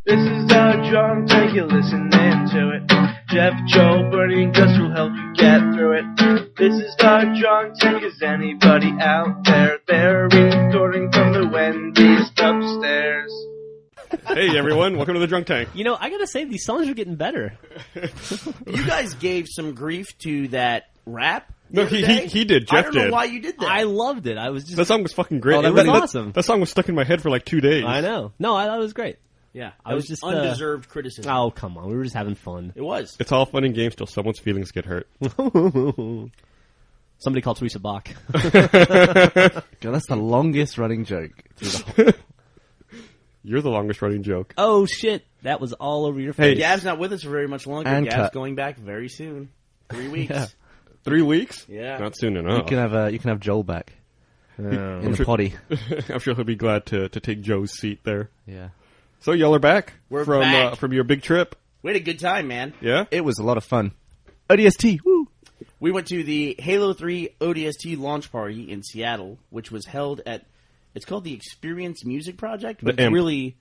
This is the Drunk Tank, you're listening to it. Jeff, Joe, Bernie, and Gus will help you get through it. This is the Drunk Tank, is anybody out there? They're recording from the Wendy's upstairs. Hey everyone, welcome to the Drunk Tank. You know, I gotta say, these songs are getting better. You guys gave some grief to that rap. No, he did. Jeff I don't know did. why you did that. I loved it. I was just... That song was fucking great. Oh, that was awesome. That song was stuck in my head for like 2 days. I know. No, I thought it was great. Yeah, I was just undeserved criticism. Oh, come on. We were just having fun. It was. It's all fun and games till someone's feelings get hurt. Somebody called Teresa Bach. God, that's the longest running joke. You're the longest running joke. Oh, shit. That was all over your face. Hey, Gav's not with us for very much longer. And Gav's cut. going back very soon. 3 weeks. Yeah. 3 weeks? Yeah. Not soon enough. You can have Joel back in the potty. I'm sure he'll be glad to take Joe's seat there. Yeah, So y'all are back We're from back. From your big trip. We had a good time, man. Yeah? it was a lot of fun. ODST, woo! We went to the Halo 3 ODST launch party in Seattle, which was held at, it's called the Experience Music Project, but The it's Imp. really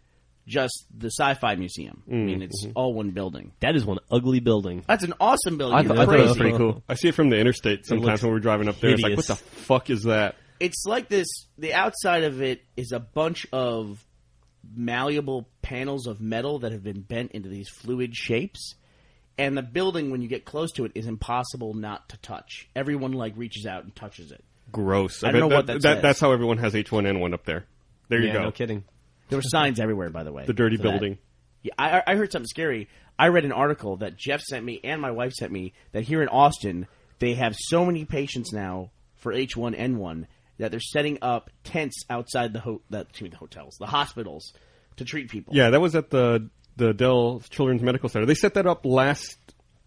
just the Sci-Fi Museum. I mean, it's all one building. That is one ugly building. That's an awesome building. I It's thought it crazy. was pretty cool. I see it from the interstate sometimes looks when we're driving up there. It's like, what hideous. the fuck is that? It's like this, the outside of it is a bunch of malleable panels of metal that have been bent into these fluid shapes. And the building, when you get close to it, is impossible not to touch. Everyone, like, reaches out and touches it. Gross. I don't know what that says. That's how everyone has H1N1 up there. There you Yeah, go. no kidding. There were signs everywhere, by the way. The dirty for that. building. Yeah, I heard something scary. I read an article that Jeff sent me and my wife sent me that here in Austin, they have so many patients now for H1N1 that they're setting up tents outside the hotels, the hospitals, to treat people. Yeah, that was at the Dell Children's Medical Center. They set that up last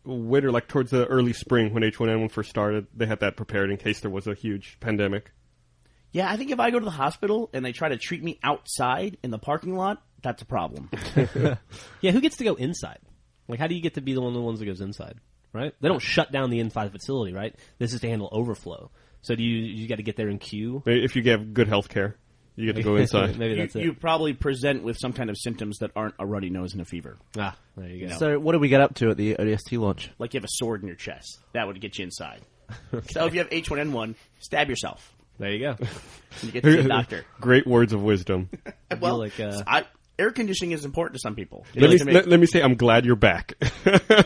winter, like towards the early spring when H1N1 first started. They had that prepared in case there was a huge pandemic. Yeah, I think if I go to the hospital and they try to treat me outside in the parking lot, that's a problem. Yeah, who gets to go inside? Like, how do you get to be one of the ones that goes inside, right? They don't shut down the inside facility, right? This is to handle overflow. So do you got to get there in queue? If you get good health care, you get to go inside. Maybe that's You it. probably present with some kind of symptoms that aren't a runny nose and a fever. Ah, there you go. So, what did we get up to at the ODST launch? Like you have a sword in your chest. That would get you inside. So if you have H1N1, stab yourself. There you go. You get to see a doctor. Great words of wisdom. Well, like, air conditioning is important to some people. Let me say, I'm glad you're back.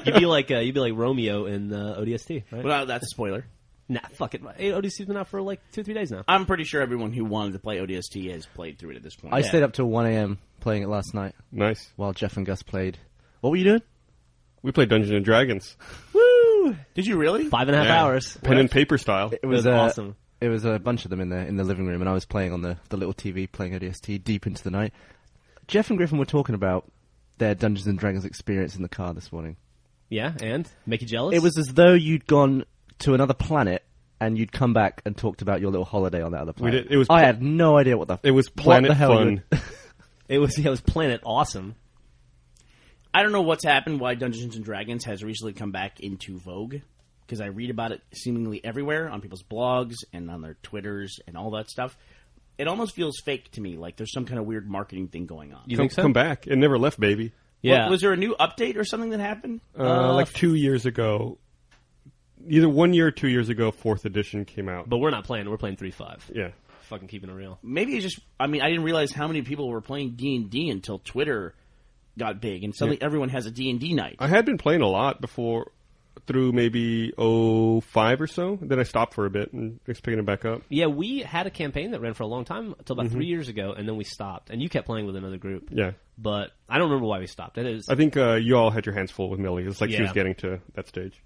You'd be like Romeo in ODST, right? Well, that's a spoiler. Nah, fuck it. ODST's been out for like 2-3 days now. I'm pretty sure everyone who wanted to play ODST has played through it at this point. I stayed up till 1 a.m. playing it last night Nice. while Jeff and Gus played. What were you doing? We played Dungeons and Dragons. Woo! Did you really? 5.5 Yeah. hours. Pen and paper style. It was awesome. It was a bunch of them in the living room, and I was playing on the little TV, playing ODST deep into the night. Jeff and Griffin were talking about their Dungeons and Dragons experience in the car this morning. Yeah, and? Make you jealous? It was as though you'd gone to another planet and you'd come back and talked about your little holiday on that other planet. did. It was I had no idea what the It was what Planet the hell Fun. It was Planet Awesome. I don't know what's happened, why Dungeons and Dragons has recently come back into vogue, because I read about it seemingly everywhere on people's blogs and on their Twitters and all that stuff. It almost feels fake to me, like there's some kind of weird marketing thing going on. You think so? Come back. It never left, baby. Yeah. Was there a new update or something that happened? Like 2 years ago. Either 1 year or 2 years ago, 4th edition came out. But we're not playing. We're playing 3.5. Yeah. Fucking keeping it real. Maybe it's just, I didn't realize how many people were playing D&D until Twitter got big, and suddenly everyone has a D&D night. I had been playing a lot before, through maybe 05 or so. Then I stopped for a bit and just picking it back up. Yeah, we had a campaign that ran for a long time, until about 3 years ago, and then we stopped. And you kept playing with another group. Yeah. But I don't remember why we stopped. It is. I think you all had your hands full with Millie. It's like she was Yeah. getting to that stage.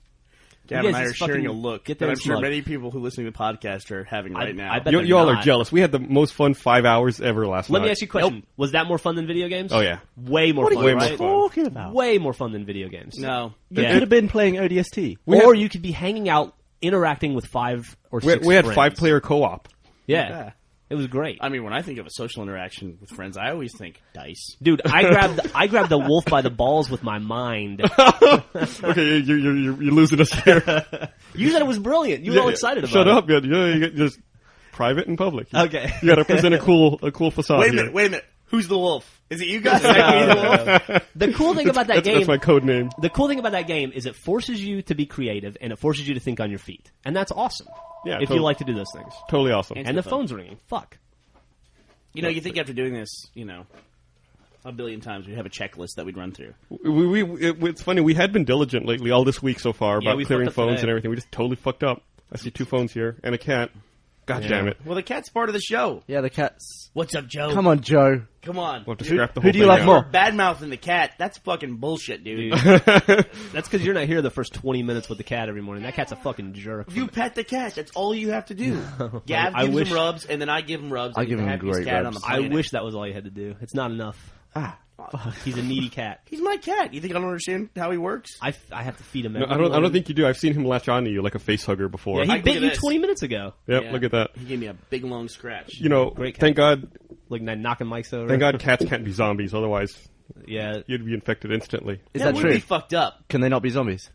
Gavin and I guys are just sharing a fucking look get that there I'm sure smug. many people who listen to the podcast are having right now. I bet You they're all are not. jealous. We had the most fun 5 hours ever last night. Let me ask you a question. Was that more fun than video games? Oh, yeah. Way more What fun, are you right? talking about? Way more fun than video games. No. You Yeah. could have been playing ODST. Or you could be hanging out, interacting with 5 or 6 We had friends. 5-player co-op. Yeah. Yeah. It was great. I mean, when I think of a social interaction with friends, I always think dice. Dude, I grabbed the wolf by the balls with my mind. Okay, you're losing us here. You said it was brilliant. You were all excited about Shut it. up. You get just private and public. Okay. You got to present a cool facade Wait a here. minute, wait a minute. Who's the wolf? Is it you guys? The cool thing about that game, That's my code name. the cool thing about that game is it forces you to be creative and it forces you to think on your feet, and that's awesome. Yeah, if totally. you like to do those things. Totally awesome. And the phone's ringing. Fuck. You think after doing this, a billion times, we'd have a checklist that we'd run through. It's funny. We had been diligent lately, all this week so far, Yeah, about we clearing fucked up phones today. and everything. We just totally fucked up. I see 2 phones here and a cat. God damn it! Well, the cat's part of the show. Yeah, the cat's. What's up, Joe? Come on, Joe. Come on. We'll have to scrap the whole who do you thing love out. more? Bad mouthing the cat. That's fucking bullshit, dude. That's because you're not here the first 20 minutes with the cat every morning. That cat's a fucking jerk. You pet the cat. That's all you have to do. Gav I gives wish- him rubs, and then I give him rubs. I and give he's the him happiest great cat rubs. on the I planet. wish that was all you had to do. It's not enough. He's a needy cat. He's my cat. You think I don't understand how he works? I have to feed him. No, every I don't morning. think you do. I've seen him latch onto you like a face hugger before. Yeah, he Look bit at you this. 20 minutes ago. Yep, Yeah. look at that. He gave me a big long scratch. Great cat. Thank God, Like knocking mics over. thank God, cats can't be zombies. Otherwise, Yeah. you'd be infected instantly. Is that that would true? be fucked up. Can they not be zombies?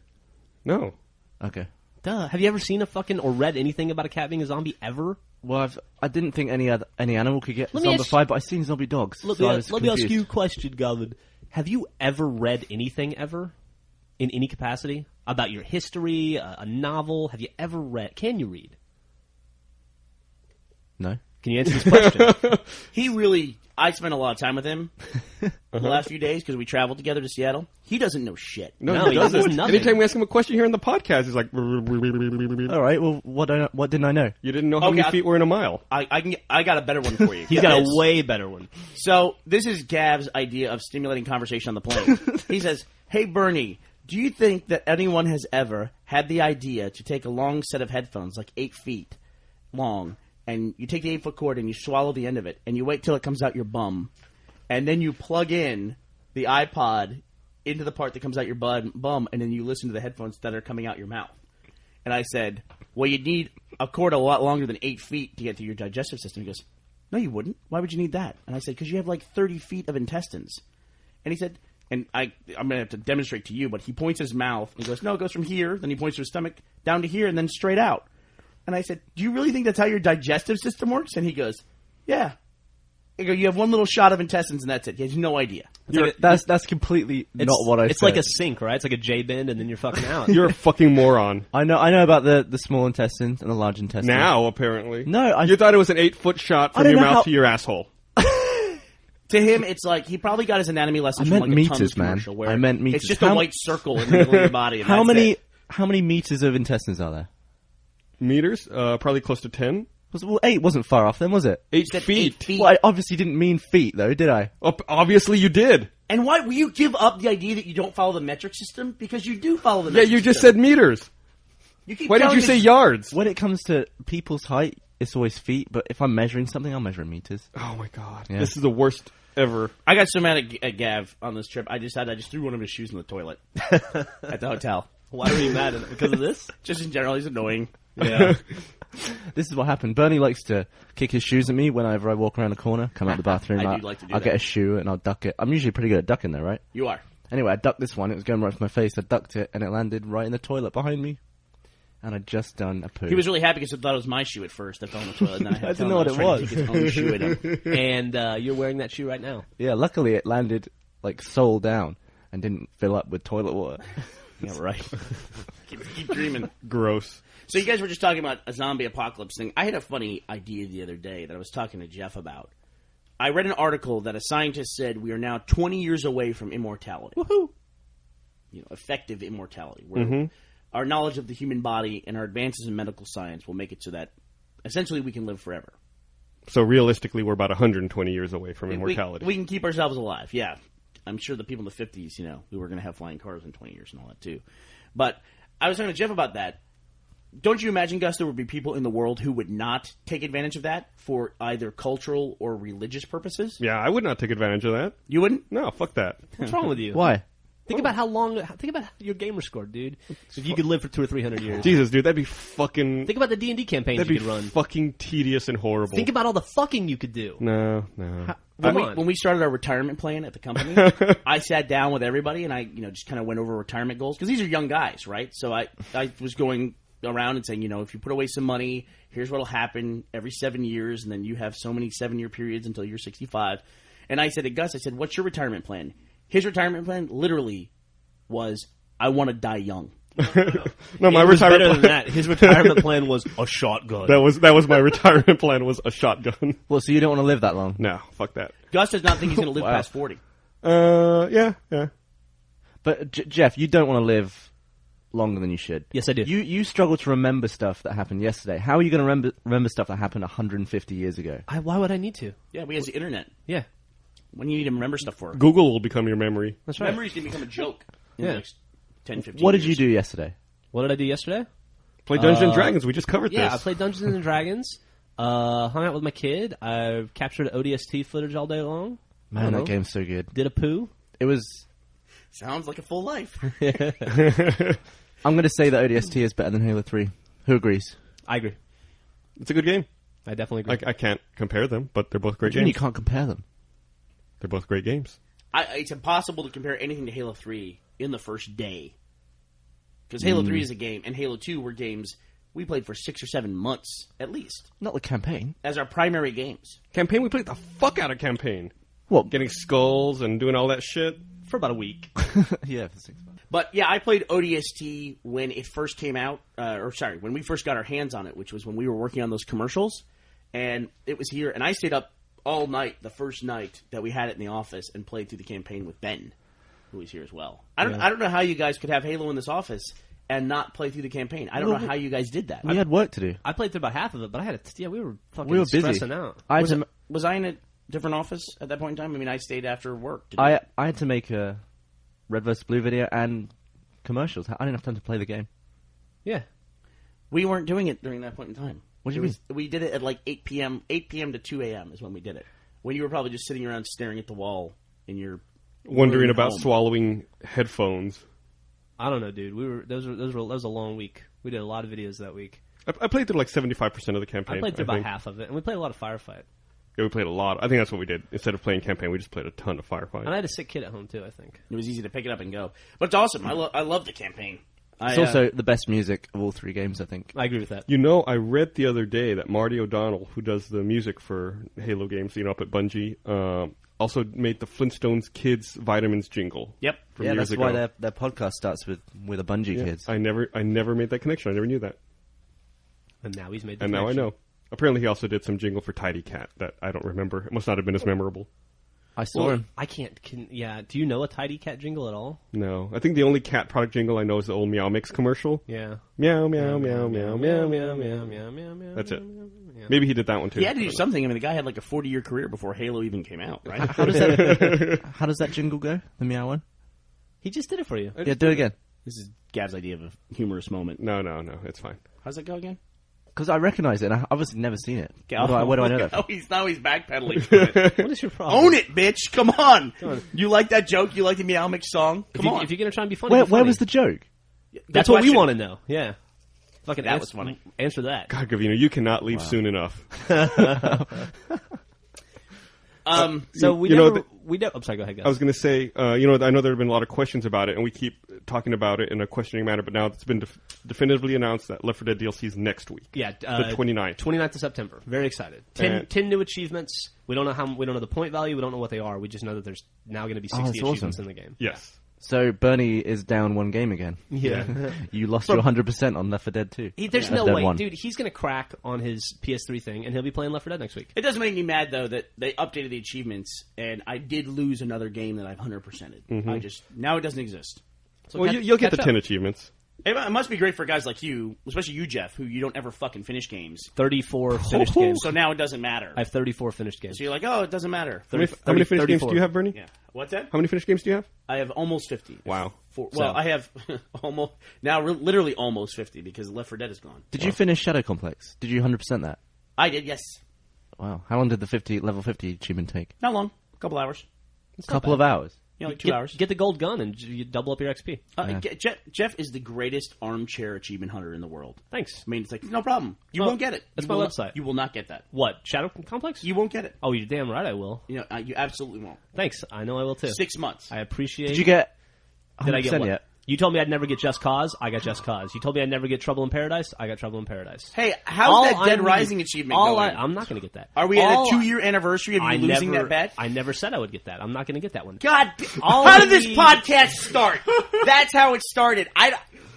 No, Okay. Duh. Have you ever seen a fucking or read anything about a cat being a zombie ever? Well, I didn't think any animal could get Let me ask- zombified, but I've seen zombie dogs. Let so I me, was let me ask confused. you a question, Gavin. Have you ever read anything ever? In any capacity? About your history, a novel? Have you ever read? Can you read? No. Can you answer this question? He really... I spent a lot of time with him the last few days because we traveled together to Seattle. He doesn't know shit. no, No, he he doesn't. doesn't. Nothing. Anytime we ask him a question here in the podcast, he's like, All right. Well, what didn't I know? "You didn't know how Okay, many feet were in a mile." I got a better one for you. He's got a This. way better one. So this is Gav's idea of stimulating conversation on the plane. He says, "Hey Bernie, do you think that anyone has ever had the idea to take a long set of headphones, like 8 feet long, and you take the 8-foot cord and you swallow the end of it, and you wait till it comes out your bum, and then you plug in the iPod into the part that comes out your bum, and then you listen to the headphones that are coming out your mouth?" And I said, "Well, you'd need a cord a lot longer than 8 feet to get through your digestive system." He goes, "No, you wouldn't. Why would you need that?" And I said, "Because you have like 30 feet of intestines." And he said, and I'm going to have to demonstrate to you, but he points his mouth and he goes, "No, it goes from here." Then he points to his stomach down to here and then straight out. And I said, "Do you really think that's how your digestive system works?" And he goes, "Yeah." I go, "You have one little shot of intestines and that's it." He has no idea. That's completely not what I said. It's like a sink, right? It's like a J-bend, and then you're fucking out. You're a fucking moron. I know about the small intestine and the large intestine. Now, apparently, No, you thought it was an 8-foot shot I from don't your know mouth how- to your asshole. To him, it's like he probably got his anatomy lessons I meant from like meters, a Tums man. commercial where I meant meters. it's just How- a white circle in the middle of your body. And how that's many it. how many meters of intestines are there? Meters, probably close to 10. Well, 8 wasn't far off then, was it? 8 said feet. 8 feet. Well, I obviously didn't mean feet though, did I? Obviously, you did. And why will you give up the idea that you don't follow the metric system? Because you do follow the Yeah, metric you just system. said meters. You keep Why did telling you say us- yards? When it comes to people's height, it's always feet. But if I'm measuring something, I'll measure in meters. Oh my god, Yeah. this is the worst ever. I got so mad at Gav on this trip. I just threw one of his shoes in the toilet at the hotel. Why were you mad at it? Because of this? Just in general, he's annoying. Yeah. This is what happened. Bernie likes to kick his shoes at me whenever I walk around the corner, come out the bathroom. I do like to do I'll that. get a shoe and I'll duck it. I'm usually pretty good at ducking though, right? You are. Anyway, I ducked this one. It was going right for my face. I ducked it and it landed right in the toilet behind me. And I'd just done a poo. He was really happy because he thought it was my shoe at first that fell in the toilet. And then I, had I to tell didn't know him what I it was trying to kick his own shoe at him. And you're wearing that shoe right now. Yeah, luckily it landed like sole down and didn't fill up with toilet water. Yeah, right. keep dreaming. Gross. So you guys were just talking about a zombie apocalypse thing. I had a funny idea the other day that I was talking to Jeff about. I read an article that a scientist said we are now 20 years away from immortality. Woohoo! Effective immortality. Where our knowledge of the human body and our advances in medical science will make it so that essentially we can live forever. So realistically, we're about 120 years away from immortality. We can keep ourselves alive, yeah. I'm sure the people in the 50s, we were going to have flying cars in 20 years and all that too. But I was talking to Jeff about that. Don't you imagine, Gus, there would be people in the world who would not take advantage of that for either cultural or religious purposes? Yeah, I would not take advantage of that. You wouldn't? No, fuck that. What's wrong with you? Why? Think about think about your gamer score, dude. If you could live for 200 or 300 years. Jesus, dude, that'd be fucking. Think about the D&D campaigns That'd you be could run. fucking tedious and horrible. Think about all the fucking you could do. No. When we started our retirement plan at the company, I sat down with everybody and I, just kind of went over retirement goals because these are young guys, right? So I was going around and saying, if you put away some money, here's what'll happen every 7 years, and then you have so many 7-year periods until you're 65. And I said to Gus, I said, what's your retirement plan? His retirement plan literally was, I want to die young. No, my It was retirement better plan. than that. His retirement plan was a shotgun. That was my retirement plan. Was a shotgun. Well, so you don't want to live that long? No, fuck that. Gus does not think he's going to live Wow. past 40. Yeah. But Jeff, you don't want to live longer than you should. Yes, I do. You struggle to remember stuff that happened yesterday. How are you going to remember stuff that happened 150 years ago? Why would I need to? Yeah, we have the internet. Yeah, When you need to remember stuff for. Google will become your memory. that's right. Memories can become a joke in Yeah. the next 10, 15 What did years. you do yesterday? What did I do yesterday? Play Dungeons and Dragons. We just covered Yeah, this. I played Dungeons and Dragons. Hung out with my kid. I captured ODST footage all day long. I Man, don't that know. game's so good. Did a poo. It was... Sounds like a full life. I'm going to say that ODST is better than Halo 3. Who agrees? I agree. It's a good game. I definitely agree. I can't compare them, but they're both great You games. can't compare them. They're both great games. It's impossible to compare anything to Halo 3 in the first day. Because Halo 3 is a game, and Halo 2 were games we played for 6 or 7 months, at least, Not the campaign. as our primary games. Campaign, we played the fuck out of campaign. What? Getting skulls and doing all that shit. For about a week. Yeah, for 6 months. But, yeah, I played ODST when it first came out, when we first got our hands on it, which was when we were working on those commercials, and it was here, and I stayed up all night, the first night that we had it in the office, and played through the campaign with Ben, who was here as well. I don't know how you guys could have Halo in this office and not play through the campaign. I don't know how you guys did that. We had work to do. I played through about half of it, but I had to. Yeah, we were fucking We were busy. stressing out. I had to, Was I in a different office at that point in time? I mean, I stayed after work. I had to make a Red vs. Blue video and commercials. I didn't have time to play the game. Yeah. We weren't doing it during that point in time. What do you mean? We did it at like 8 p.m. 8 p.m. to 2 a.m. is when we did it. When you were probably just sitting around staring at the wall in your Wondering room at about home. swallowing headphones. I don't know, dude. That was a long week. We did a lot of videos that week. I played through like 75% of the campaign. I played through about think. half of it, and we played a lot of Firefight. Yeah, we played a lot. I think that's what we did. Instead of playing campaign, we just played a ton of Firefight. And I had a sick kid at home too. I think. It was easy to pick it up and go. But it's awesome. I love the campaign. It's also the best music of all 3 games, I think. I agree with that. You know, I read the other day that Marty O'Donnell, who does the music for Halo games, up at Bungie, also made the Flintstones Kids Vitamins jingle. Yep. From Yeah, years that's ago. why their podcast starts with a Bungie Yeah, kids. I never made that connection. I never knew that. And now he's made the And now I connection. know. Apparently he also did some jingle for Tidy Cat that I don't remember. It must not have been as memorable. I saw him. I can't. Yeah. Do you know a Tidy Cat jingle at all? No. I think the only cat product jingle I know is the old Meow Mix commercial. Yeah. Meow, meow, meow, meow, meow, meow, meow, meow. meow, meow, meow. That's it. Yeah. Maybe he did that one too. He had to I do don't know. something. I mean, the guy had like a 40-year career before Halo even came out, right? How does that jingle go? The meow one? He just did it for you. Yeah, do it again. This is Gav's idea of a humorous moment. No, it's fine. How's that go again? Because I recognize it, and I've obviously never seen it. Where do I know that from? Now he's backpedaling. from it. What is your problem? Own it, bitch! Come on. You like that joke? You like the Meow Mix song? Come on. If you're gonna try and be funny, Where was the joke? That's what we want to know. Yeah. Fucking That was funny. Answer that. God, Gavino, you cannot leave soon enough. So we you know, never. I'm sorry. Go ahead, guys. I was going to say, I know there have been a lot of questions about it, and we keep talking about it in a questioning manner, but now it's been definitively announced that Left 4 Dead DLC is next week. Yeah, the 29th. 29th of September. Very excited. 10 new achievements. We don't know we don't know the point value. We don't know what they are. We just know that there's now going to be 60 that's achievements awesome. in the game. Yes. So Bernie is down 1 game again. Yeah. You lost your 100% on Left 4 Dead 2. There's no Dead way, 1. dude. He's going to crack on his PS3 thing, and he'll be playing Left 4 Dead next week. It does make me mad, though, that they updated the achievements, and I did lose another game that I've 100%ed. Now it doesn't exist. So Well, catch- you'll get catch the up. 10 achievements. It must be great for guys like you, especially you, Jeff, who you don't ever fucking finish games. 34 finished games. So now it doesn't matter. I have 34 finished games. So you're like, oh, it doesn't matter. How many finished games do you have, Bernie? Yeah. What's that? How many finished games do you have? I have almost 50. Wow. Well, I have almost now, literally almost 50 because Left 4 Dead is gone. Did you finish Shadow Complex? Did you 100% that? I did, yes. Wow. How long did the level 50 achievement take? Not long. A couple hours. A couple of hours. You know, like 2 hours. Get the gold gun and you double up your XP. Jeff is the greatest armchair achievement hunter in the world. Thanks. I mean, it's like, no problem. You Well, won't get it. that's You my will not- website. You will not get that. What? Shadow Complex? You won't get it. Oh, you're damn right I will. You know, you absolutely won't. Thanks. I know I will too. 6 months. I appreciate. Did you get 100% Did I get what? yet? You told me I'd never get Just Cause. I got Just Cause. You told me I'd never get Trouble in Paradise. I got Trouble in Paradise. Hey, how's that Dead Rising achievement going? I'm not going to get that. Are we at a 2-year anniversary of you losing that bet? I never said I would get that. I'm not going to get that one. God, how did this podcast start? That's how it started.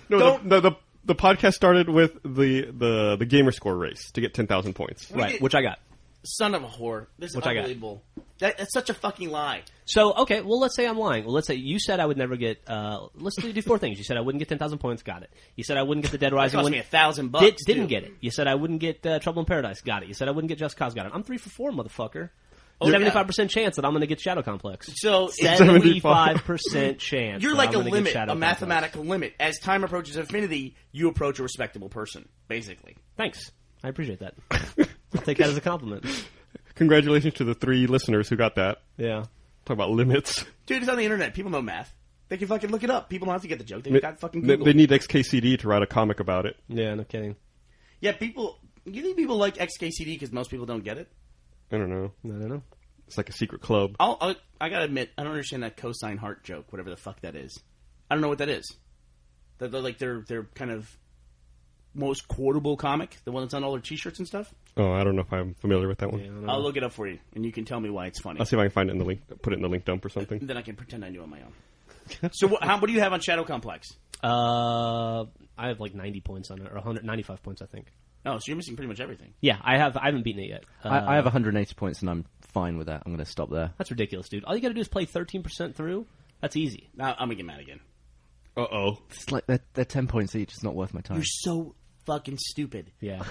The podcast started with the gamer score race to get 10,000 points. Right, which I got. Son of a whore. This is unbelievable. That's such a fucking lie. So, okay, well, let's say I'm lying. Well, let's say you said I would never get, let's do 4 things. You said I wouldn't get 10,000 points, got it. You said I wouldn't get the Dead Rising one. It cost me $1,000. Didn't get it. You said I wouldn't get Trouble in Paradise, got it. You said I wouldn't get Just Cause, got it. I'm 3 for 4, motherfucker. 75% chance that I'm going to get Shadow Complex. So 75% chance. You're like a limit, a mathematical limit. As time approaches infinity, you approach a respectable person, basically. Thanks. I appreciate that. I'll take that as a compliment. Congratulations to the 3 listeners who got that. Yeah. Talk about limits. Dude, it's on the internet. People know math. They can fucking look it up. People don't have to get the joke. They got fucking Google. They need XKCD to write a comic about it. Yeah, no kidding. Yeah, you think people like XKCD because most people don't get it? I don't know. I don't know. It's like a secret club. I gotta admit, I don't understand that cosine heart joke, whatever the fuck that is. I don't know what that is. They're like their kind of most quotable comic, the one that's on all their T-shirts and stuff. Oh, I don't know if I'm familiar with that one. Yeah, I'll look it up for you, and you can tell me why it's funny. I'll see if I can find it in the link. Put it in the link dump or something. Then I can pretend I knew on my own. So what do you have on Shadow Complex? I have like 90 points on it, or 195 points, I think. Oh, so you're missing pretty much everything. Yeah, I haven't beaten it yet. I have 180 points, and I'm fine with that. I'm going to stop there. That's ridiculous, dude. All you got to do is play 13% through. That's easy. Now I'm gonna get mad again. Uh-oh. It's like they're 10 points each. It's not worth my time. You're so fucking stupid. Yeah.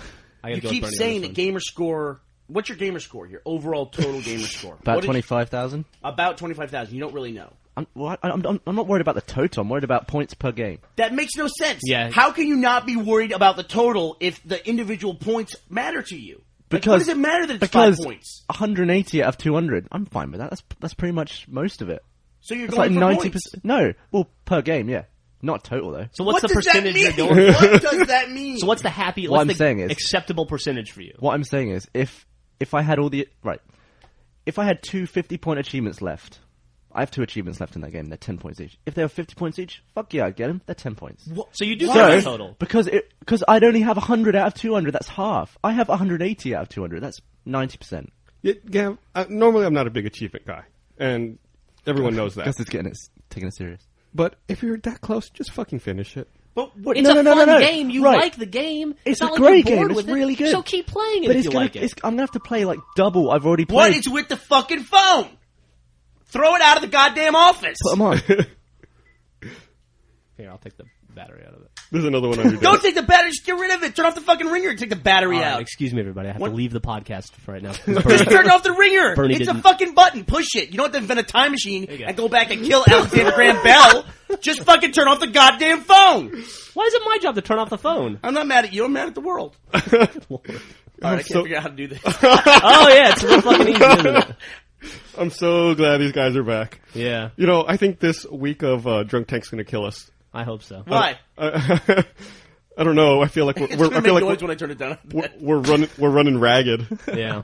You keep saying that gamer score. What's your gamer score? Your overall total gamer score? About 25,000. About 25,000. You don't really know. I'm not worried about the total. I'm worried about points per game. That makes no sense. Yeah. How can you not be worried about the total if the individual points matter to you? What does it matter that it's 5 points? 180 out of 200. I'm fine with that. That's pretty much most of it. So you're It's going like for 90%. points. No, well, per game, yeah. Not total though. So what's What the does that percentage mean? you're going for? What does that mean? So what's the happy, What what's I'm the saying is- acceptable percentage for you? What I'm saying is, if I had if I had 2 50-point achievements left, I have 2 achievements left in that game. They're 10 points each. If they were 50 points each, fuck yeah, I'd get them. They're 10 points. So you do So, get a total. because I'd only have 100 out of 200. That's half. I have 180 out of 200. That's 90%. Yeah, normally I'm not a big achievement guy, and everyone knows that. Gus is taking it serious. But if you're that close, just fucking finish it. But what, It's a fun game. You like the game. It's not a like great you're bored game. It's with it. really good. So keep playing it But if you like it. I'm gonna have to play like double. I've already what played. is with the fucking phone? Throw it out of the goddamn office. Put them on. Here, I'll take the battery out of it. There's another one on your Don't desk. take the battery. Just get rid of it. Turn off the fucking ringer and take the battery All right, out. excuse me, everybody. I have What? to leave the podcast for right now. Just turn off the ringer. Bernie It's a didn't- fucking button. Push it. You don't have to invent a time machine you go. and go back and kill Alexander Graham Bell. Just fucking turn off the goddamn phone. Why is it my job to turn off the phone? I'm not mad at you. I'm mad at the world. All right, I can't figure out how to do this. Oh, yeah, it's real fucking easy, isn't it? I'm so glad these guys are back. Yeah, You know, I think this week of Drunk Tank's going to kill us. I hope so. Why? I don't know. I feel like It's we're gonna I make feel noise like when I turn it down. we're running ragged. Yeah.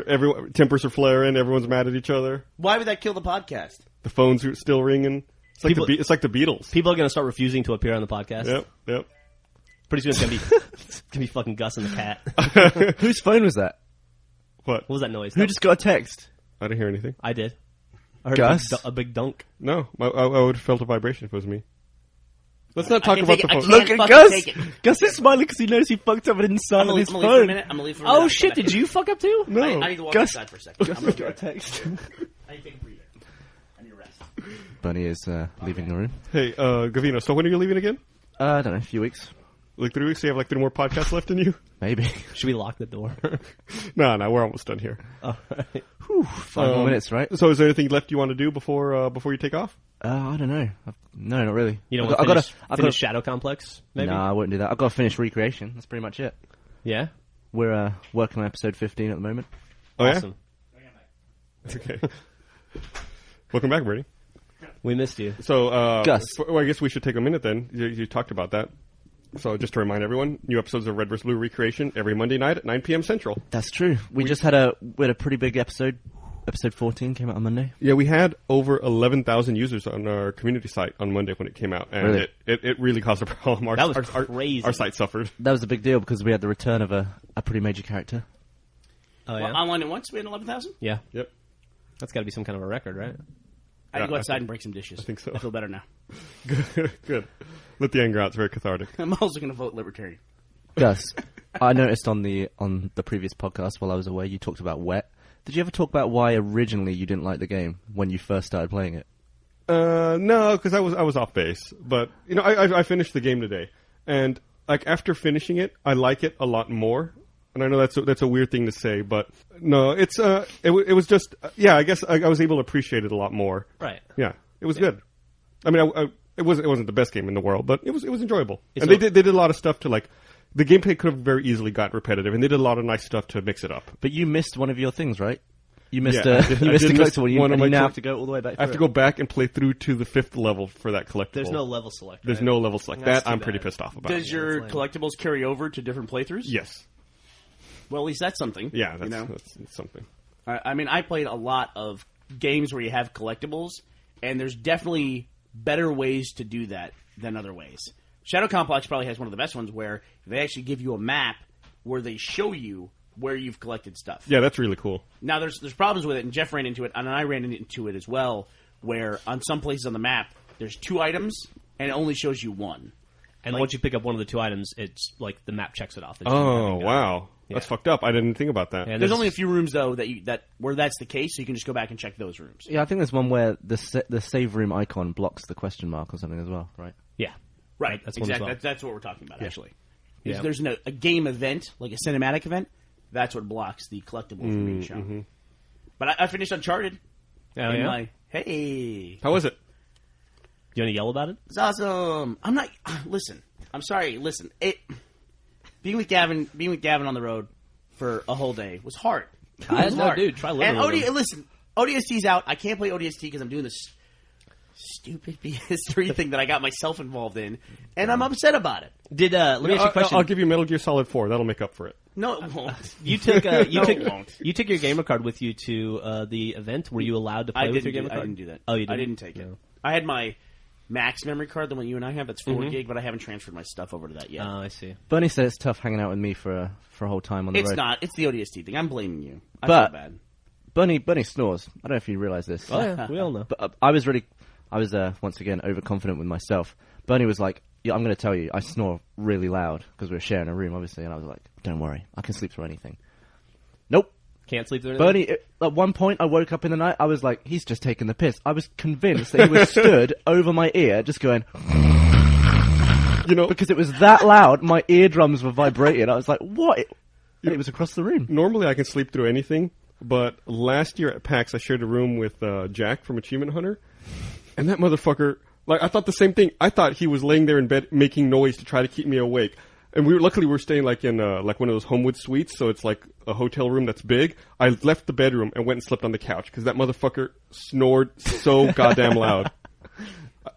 Everyone tempers are flaring. Everyone's mad at each other. Why would that kill the podcast? The phones are still ringing. It's like it's like the Beatles. People are going to start refusing to appear on the podcast. Yep. Pretty soon it's going to be fucking Gus and the cat. Whose phone was that? What? What was that noise? Who just got a text? I didn't hear anything. I did. I heard Gus? a big dunk. No, I would have felt a vibration if it was me. Let's not talk can about take the it. I phone. can't Look at fucking Gus. take it. Gus is smiling because he knows he fucked up and didn't sign I'm on gonna his leave for a phone. minute. I'm gonna leave for a minute. Oh, shit, did you fuck up too? No. I need to walk Gus- outside for a second. I'm Gus gonna got a text. I need to take a breather. I need a rest. Bunny is leaving the room. Hey, Gavino, so when are you leaving again? I don't know, a few weeks. Like 3 weeks? So you have like 3 more podcasts left in you? Maybe. Should we lock the door? No, we're almost done here. All right. 5 more minutes, right? So is there anything left you want to do before you take off? I don't know. No, not really. You don't I've want to I've finish Shadow Complex, maybe? Nah, I won't do that. I've got to finish Recreation. That's pretty much it. Yeah? We're working on episode 15 at the moment. Oh, Awesome. yeah? Okay. Welcome back, Bernie. We missed you. So, Gus. I guess we should take a minute then. You talked about that. So just to remind everyone, new episodes of Red vs. Blue Recreation every Monday night at 9 p.m. Central. That's true. We had a pretty big episode episode 14 came out on Monday. Yeah, we had over 11,000 users on our community site on Monday when it came out, and Really? it really caused a problem. That was crazy. Our site suffered. That was a big deal because we had the return of a pretty major character. Oh, yeah? Well, online at once, we had 11,000? Yeah. Yep. That's got to be some kind of a record, right? I had to go I outside think- and break some dishes. I think so. I feel better now. Good. Let the anger out. It's very cathartic. I'm also going to vote Libertarian. Gus, I noticed on the previous podcast while I was away, you talked about wet. Did you ever talk about why originally you didn't like the game when you first started playing it? No, because I was off base. But I finished the game today, and like after finishing it, I like it a lot more. And I know that's a weird thing to say, but no, it was just I guess I was able to appreciate it a lot more. Right. Yeah, it was good. I mean, it wasn't the best game in the world, but it was enjoyable. It's And they did a lot of stuff to like. The gameplay could have very easily got repetitive, and they did a lot of nice stuff to mix it up. But you missed one of your things, right? You missed Yeah, I you missed did a miss collectible, one of and my you now col- have to go all the way back. I have to go back and play through to the 5th level for that collectible. There's no level select. There's right? no level select. That's That too I'm pretty bad. pissed off about. Does your lame. collectibles carry over to different playthroughs? Yes. Well, at least that's something. Yeah, that's, you know? that's something. I mean, I played a lot of games where you have collectibles, and there's definitely better ways to do that than other ways. Shadow Complex probably has one of the best ones where they actually give you a map where they show you where you've collected stuff. Yeah, that's really cool. Now, there's problems with it, and Jeff ran into it, and I ran into it as well, where on some places on the map, there's 2 items, and it only shows you 1. And Like- once you pick up one of the 2 items, it's like the map checks it off. that you Oh, haven't got. wow. That's Yeah. fucked up. I didn't think about that. And There's only a few rooms, though, where that's the case, so you can just go back and check those rooms. Yeah, I think there's one where the save room icon blocks the question mark or something as well, right? Yeah. Right, That's one as exactly. well. That's what we're talking about, actually. Yeah. If there's a game event, like a cinematic event, that's what blocks the collectible from being shown. But I finished Uncharted. Oh, and yeah? like, hey, How was it? You want to yell about it? it's awesome. I'm not. Listen, I'm sorry. Listen, being with Gavin on the road for a whole day was hard. It was no, hard. dude, try living And with him. listen, ODST's out. I can't play ODST because I'm doing this stupid PS3 thing that I got myself involved in, and I'm upset about it. Did let me ask you a question? I'll give you Metal Gear Solid 4. That'll make up for it. No, it won't. You took No, it won't. you took your gamer card with you to the event. Were you allowed to play with your gamer card? I didn't do that. Oh, you didn't? I didn't take it. No. I had my max memory card, the one you and I have. That's 4 gig, but I haven't transferred my stuff over to that yet. Oh, I see. Bernie said it's tough hanging out with me for a whole time on the It's road. not. It's the ODST thing. I'm blaming you. I But- feel bad. Bernie snores. I don't know if you realize this. Oh yeah, we all know. But I was once again overconfident with myself. Bernie was like, "Yeah, I'm going to tell you, I snore really loud because we were sharing a room, obviously." And I was like, "Don't worry, I can sleep through anything." Nope. Can't sleep through anything? Bernie, at one point, I woke up in the night. I was like, "He's just taking the piss." I was convinced that he was stood over my ear, just going, because it was that loud. My eardrums were vibrating. I was like, "What?" And it was across the room. Normally I can sleep through anything, but last year at PAX I shared a room with Jack from Achievement Hunter, and that motherfucker, like, I thought the same thing. I thought he was laying there in bed making noise to try to keep me awake. And luckily we were staying like in like one of those Homewood suites, so it's like a hotel room that's big. I left the bedroom and went and slept on the couch because that motherfucker snored so goddamn loud.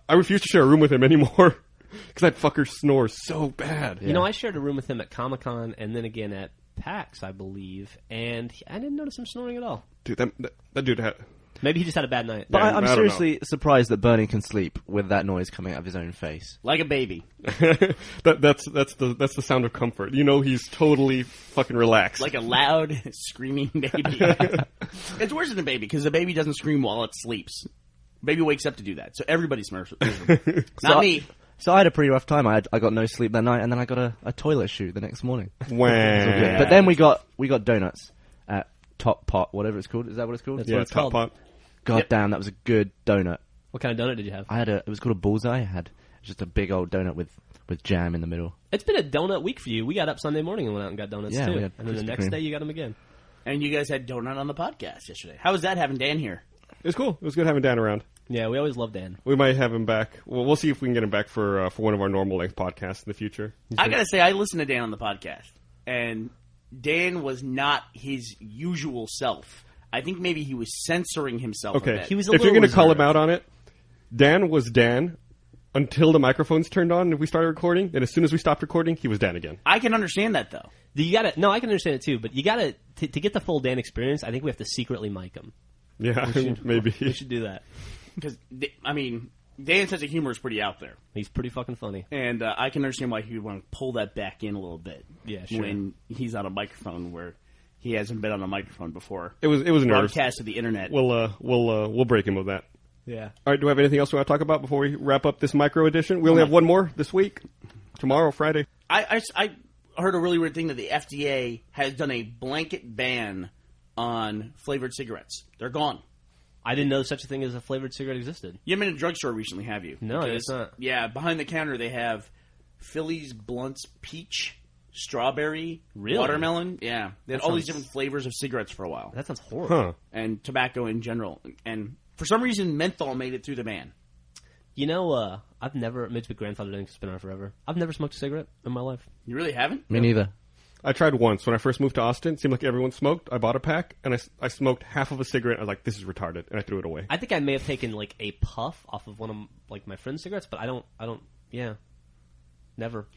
I refuse to share a room with him anymore because that fucker snores so bad. You know, I shared a room with him at Comic-Con and then again at PAX, I believe, and I didn't notice him snoring at all. Dude, that dude had... Maybe he just had a bad night. But Yeah, I'm I don't seriously surprised that Bernie can sleep with that noise coming out of his own face. Like a baby. that's the sound of comfort. You know he's totally fucking relaxed. Like a loud, screaming baby. It's worse than a baby, because the baby doesn't scream while it sleeps. Baby wakes up to do that, so everybody smirks. Not me. So I had a pretty rough time. I got no sleep that night, and then I got a toilet shoe the next morning. Wah. Yeah. But then we got donuts at Top Pot, whatever it's called. Is that what it's called? That's Yeah, what it's top called. pot. God Yep. damn, that was a good donut. What kind of donut did you have? It was called a bullseye. I had just a big old donut with jam in the middle. It's been a donut week for you. We got up Sunday morning and went out and got donuts Yeah, too. we had And then the Krispy next Kreme. day you got them again. And you guys had Donut on the podcast yesterday. How was that having Dan here? It was cool. It was good having Dan around. Yeah, we always love Dan. We might have him back. Well, we'll see if we can get him back for one of our normal length podcasts in the future. I gotta say, I listened to Dan on the podcast, and Dan was not his usual self. I think maybe he was censoring himself a Okay, bit. He was a if you're little going to call him reserved. out on it, Dan was Dan until the microphones turned on and we started recording. And as soon as we stopped recording, he was Dan again. I can understand that, though. You gotta. No, I can understand it too. But you gotta to get the full Dan experience. I think we have to secretly mic him. Yeah, maybe. We should do that. Because, I mean, Dan's sense of humor is pretty out there. He's pretty fucking funny. And I can understand why he would want to pull that back in a little bit. Yeah, sure. When he's on a microphone where he hasn't been on a microphone before. It was nervous. Broadcast to the internet. We'll break him of that. Yeah. All right, do we have anything else we want to talk about before we wrap up this micro edition? We only have one more this week. Tomorrow, Friday. I heard a really weird thing that the FDA has done a blanket ban on flavored cigarettes. They're gone. I didn't know such a thing as a flavored cigarette existed. You haven't been to a drugstore recently, have you? No, it's not. Yeah, behind the counter they have Phillies Blunts Peach, Strawberry, Really? Watermelon. Yeah, they had That all these sounds- different flavors of cigarettes for a while. That sounds horrible. Huh. And tobacco in general. And for some reason, menthol made it through the ban. You know, I've never, Midge the grandfather didn't spin around forever. I've never smoked a cigarette in my life. You really haven't? Me neither. I tried once. When I first moved to Austin, it seemed like everyone smoked. I bought a pack, and I smoked half of a cigarette. I was like, this is retarded, and I threw it away. I think I may have taken like a puff off of one of like my friend's cigarettes, but I don't, yeah. Never.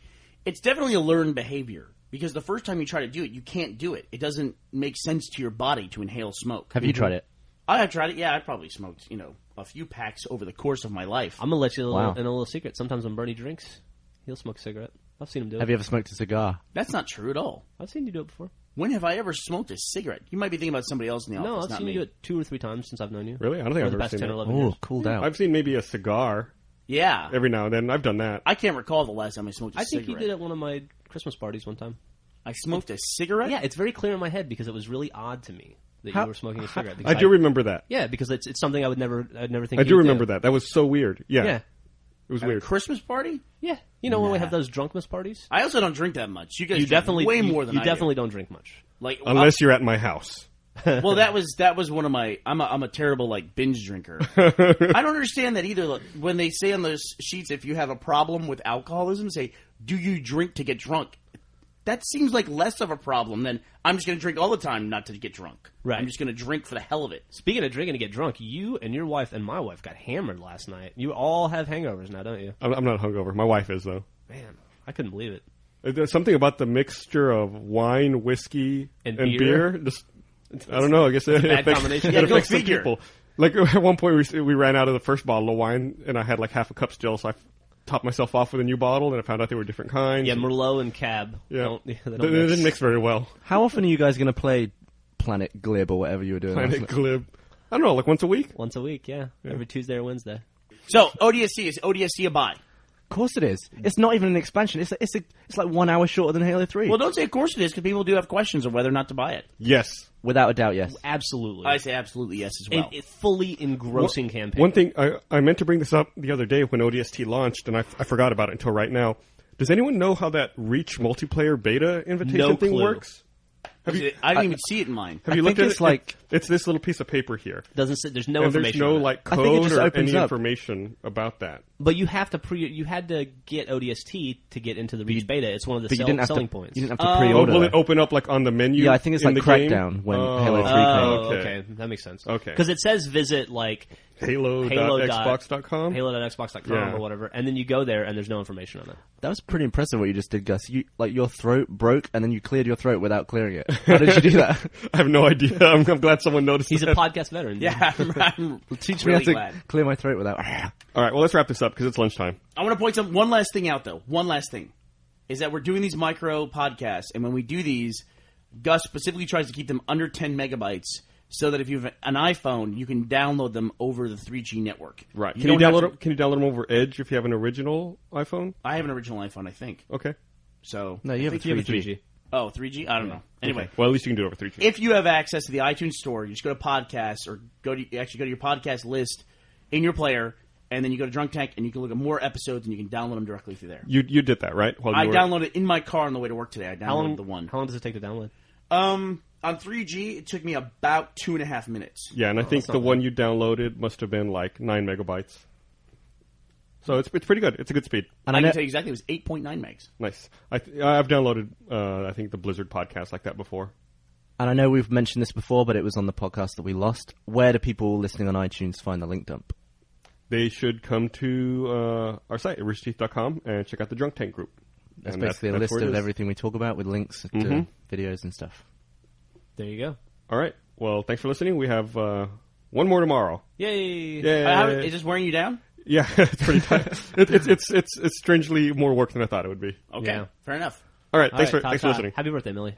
It's definitely a learned behavior. Because the first time you try to do it, you can't do it. It doesn't make sense to your body to inhale smoke. Have you tried it? I have tried it. Yeah, I probably smoked, a few packs over the course of my life. I'm gonna let you Wow. in a little secret. Sometimes when Bernie drinks, he'll smoke a cigarette. I've seen him do it. Have you ever smoked a cigar? That's not true at all. I've seen you do it before. When have I ever smoked a cigarette? You might be thinking about somebody else in the No, office, I've not seen me. you do it 2 or 3 times since I've known you. Really? I don't think For I've the ever past seen 10 or that. 11 Oh, years. cooled out. I've seen maybe a cigar Yeah. every now and then. I've done that. I can't recall the last time I smoked a I think cigarette. you did at one of my Christmas parties one time. I smoked a cigarette? Yeah, it's very clear in my head because it was really odd to me that How- you were smoking a cigarette. I because do remember that. Yeah, because it's something I'd never think. I you do would remember that. That was so weird. Yeah. Yeah, It was At a weird. Christmas party? yeah. You know when we Nah. have those drunkmas parties? I also don't drink that much. You guys You drink definitely way you, more than you I definitely do. don't drink much. Like, Unless you're at my house. well, that was one of my. I'm a terrible like binge drinker. I don't understand that either. Look, when they say on those sheets, if you have a problem with alcoholism, say, "Do you drink to get drunk?" That seems like less of a problem than I'm just going to drink all the time not to get drunk. Right. I'm just going to drink for the hell of it. Speaking of drinking to get drunk, you and your wife and my wife got hammered last night. You all have hangovers now, don't you? I'm not hungover. My wife is, though. Man, I couldn't believe it. There's something about the mixture of wine, whiskey, And and beer? beer. Just, I don't know. I guess it bad affects, combination. it Yeah, go affects some figure. people. Like at one point, we ran out of the first bottle of wine, and I had like half a cup still, so I topped myself off with a new bottle, and I found out they were different kinds. Yeah, Merlot and Cab. Yeah. They They don't didn't mix very well. How often are you guys going to play Planet Glib or whatever you were doing? Planet last night? Glib. I don't know, like once a week. Once a week, yeah. Every Tuesday or Wednesday. So ODST is ODST a buy? Of course it is. It's not even an expansion. It's like 1 hour shorter than Halo 3. Well, don't say of course it is because people do have questions of whether or not to buy it. Yes. Without a doubt, yes. Absolutely. I say absolutely yes as well. A fully engrossing campaign. One thing, I meant to bring this up the other day when ODST launched, and I forgot about it until right now. Does anyone know how that Reach multiplayer beta invitation No thing clue. works? I didn't even see it in mine. Have you I looked think at it's it? like- It's this little piece of paper here. Doesn't say, there's no And there's information. no on it. like I think it code just or opens any up. information about that. But you have to you had to get ODST to get into the Reach beta. It's one of the But you didn't have selling to, points. You didn't have to Oh, pre-order. will it open up like on the menu? Yeah, I think it's in like the game? Crackdown when Oh, Halo 3 Oh, came. okay. That makes sense. Okay. Because it says visit like Halo.xbox.com. Halo.xbox.com Yeah. or whatever, and then you go there and there's no information on it. That was pretty impressive what you just did, Gus. Your throat broke and then you cleared your throat without clearing it. How did you do that? I have no idea. I'm glad someone noticed. He's a that. podcast veteran. Yeah, I'm Teach really me how to glad. clear my throat without... All right, well, let's wrap this up because it's lunchtime. I want to point one last thing out, though. One last thing is that we're doing these micro podcasts, and when we do these, Gus specifically tries to keep them under 10 megabytes so that if you have an iPhone, you can download them over the 3G network. Right. You Can you don't have download? to- Can you download them over Edge if you have an original iPhone? I have an original iPhone, I think. Okay. So No, you have a You have a 3G. 3G. Oh, 3G? I don't know. Anyway, Okay. Well, at least you can do it over 3G. if you have access to the iTunes store, you just go to podcasts or go to your podcast list in your player, and then you go to Drunk Tank, and you can look at more episodes, and you can download them directly through there. You did that, right? While I you were... downloaded it in my car on the way to work today. I How downloaded long? the one. How long does it take to download? On 3G, it took me about 2.5 minutes. Yeah, and I think that's not the bad. one you downloaded must have been like 9 megabytes. So it's pretty good. It's a good speed. And I I can know, tell you exactly, it was 8.9 megs. Nice. I've downloaded, I think, the Blizzard podcast like that before. and I know we've mentioned this before, but it was on the podcast that we lost. Where do people listening on iTunes find the link dump? They should come to our site, roosterteeth.com, and check out the Drunk Tank group. That's And basically a that's list where it of is. everything we talk about with links to videos and stuff. There you go. All right. Well, thanks for listening. We have One more tomorrow. Yay! Yeah. Is this wearing you down? Yeah, it's pretty tight. It's strangely more work than I thought it would be. Okay, Yeah. fair enough. All right, All thanks right, for ta-ta. listening. Happy birthday, Millie.